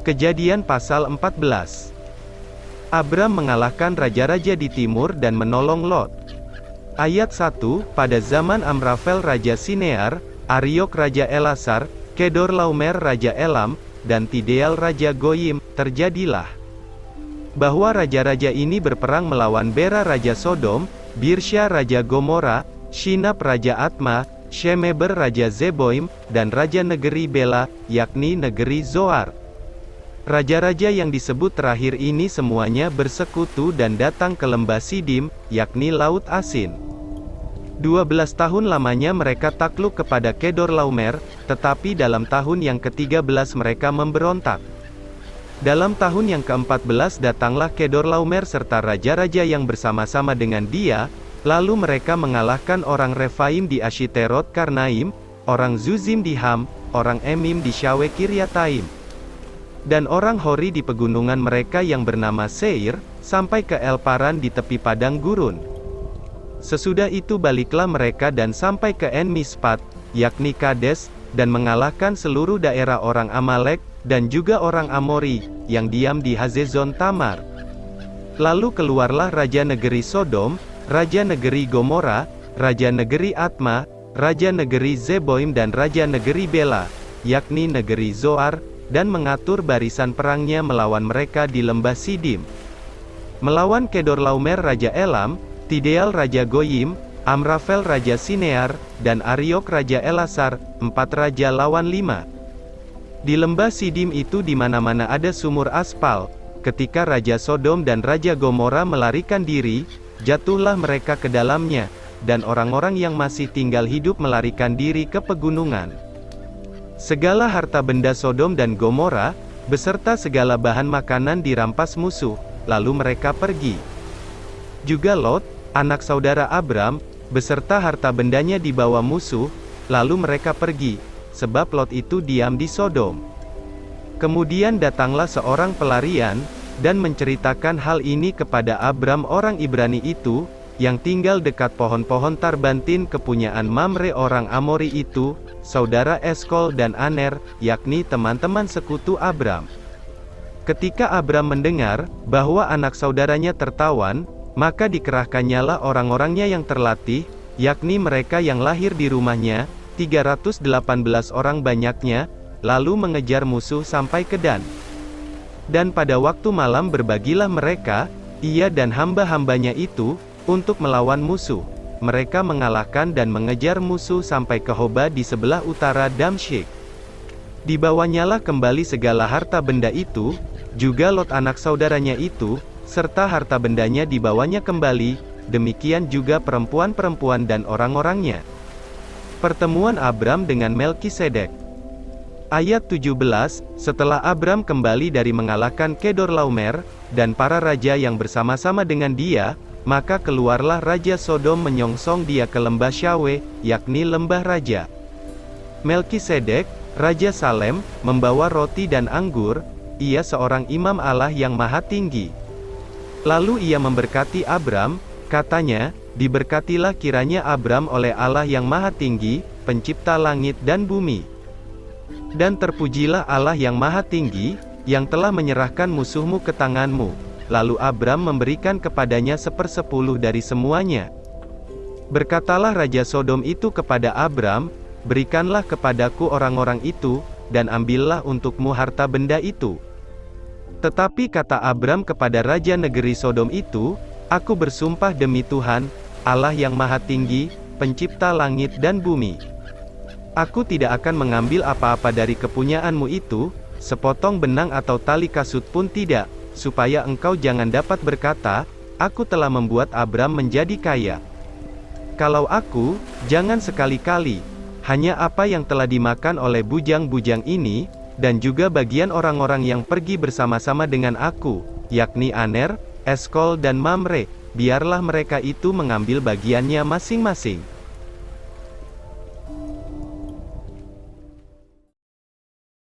Kejadian pasal 14. Abram mengalahkan raja-raja di timur dan menolong Lot. Ayat 1, pada zaman Amrafel Raja Sinear, Ariok Raja Elasar, Kedorlaomer Raja Elam, dan Tideal Raja Goyim, terjadilah bahwa raja-raja ini berperang melawan Bera Raja Sodom, Birsya Raja Gomora, Shinab Raja Atma, Shemeber Raja Zeboim, dan Raja Negeri Bela, yakni negeri Zoar. Raja-raja yang disebut terakhir ini semuanya bersekutu dan datang ke lembah Sidim, yakni Laut Asin. 12 tahun lamanya mereka takluk kepada Kedorlaomer, tetapi dalam tahun yang ke-13 mereka memberontak. Dalam tahun yang ke-14 datanglah Kedorlaomer serta raja-raja yang bersama-sama dengan dia, lalu mereka mengalahkan orang Refaim di Ashiterot Karnaim, orang Zuzim di Ham, orang Emim di Syawe Kiryataim, dan orang Hori di pegunungan mereka yang bernama Seir, sampai ke Elparan di tepi padang gurun. Sesudah itu baliklah mereka dan sampai ke En Mispat, yakni Kades, dan mengalahkan seluruh daerah orang Amalek, dan juga orang Amori, yang diam di Hazezon Tamar. Lalu keluarlah raja negeri Sodom, raja negeri Gomora, raja negeri Atma, raja negeri Zeboim dan raja negeri Bela, yakni negeri Zoar, dan mengatur barisan perangnya melawan mereka di lembah Sidim. Melawan Kedorlaomer Raja Elam, Tideal Raja Goyim, Amrafel Raja Sinear, dan Ariok Raja Elasar, 4 raja lawan 5. Di lembah Sidim itu di mana-mana ada sumur aspal. Ketika Raja Sodom dan Raja Gomora melarikan diri, jatuhlah mereka ke dalamnya, dan orang-orang yang masih tinggal hidup melarikan diri ke pegunungan. Segala harta benda Sodom dan Gomora, beserta segala bahan makanan dirampas musuh, lalu mereka pergi. Juga Lot, anak saudara Abram, beserta harta bendanya dibawa musuh, lalu mereka pergi, sebab Lot itu diam di Sodom. Kemudian datanglah seorang pelarian, dan menceritakan hal ini kepada Abram orang Ibrani itu, yang tinggal dekat pohon-pohon Tarbantin kepunyaan Mamre orang Amori itu, saudara Eskol dan Aner, yakni teman-teman sekutu Abram. Ketika Abram mendengar bahwa anak saudaranya tertawan, maka dikerahkannyalah orang-orangnya yang terlatih, yakni mereka yang lahir di rumahnya, 318 orang banyaknya, lalu mengejar musuh sampai ke Dan. Dan pada waktu malam berbagilah mereka, ia dan hamba-hambanya itu, untuk melawan musuh. Mereka mengalahkan dan mengejar musuh sampai ke Hoba di sebelah utara Damsyik. Dibawanyalah kembali segala harta benda itu, juga Lot anak saudaranya itu, serta harta bendanya dibawanya kembali, demikian juga perempuan-perempuan dan orang-orangnya. Pertemuan Abram dengan Melkisedek. Ayat 17, setelah Abram kembali dari mengalahkan Kedorlaomer, dan para raja yang bersama-sama dengan dia, maka keluarlah Raja Sodom menyongsong dia ke lembah Syawe, yakni lembah raja. Melkisedek, Raja Salem, membawa roti dan anggur, ia seorang imam Allah yang maha tinggi. Lalu ia memberkati Abram, katanya, diberkatilah kiranya Abram oleh Allah yang maha tinggi, pencipta langit dan bumi. Dan terpujilah Allah yang maha tinggi, yang telah menyerahkan musuhmu ke tanganmu. Lalu Abram memberikan kepadanya 1/10 dari semuanya. Berkatalah Raja Sodom itu kepada Abram, berikanlah kepadaku orang-orang itu, dan ambillah untukmu harta benda itu. Tetapi kata Abram kepada Raja negeri Sodom itu, aku bersumpah demi Tuhan, Allah yang maha tinggi, pencipta langit dan bumi. Aku tidak akan mengambil apa-apa dari kepunyaanmu itu, sepotong benang atau tali kasut pun tidak, supaya engkau jangan dapat berkata, aku telah membuat Abram menjadi kaya. Kalau aku, jangan sekali-kali, hanya apa yang telah dimakan oleh bujang-bujang ini, dan juga bagian orang-orang yang pergi bersama-sama dengan aku, yakni Aner, Eskol dan Mamre, biarlah mereka itu mengambil bagiannya masing-masing.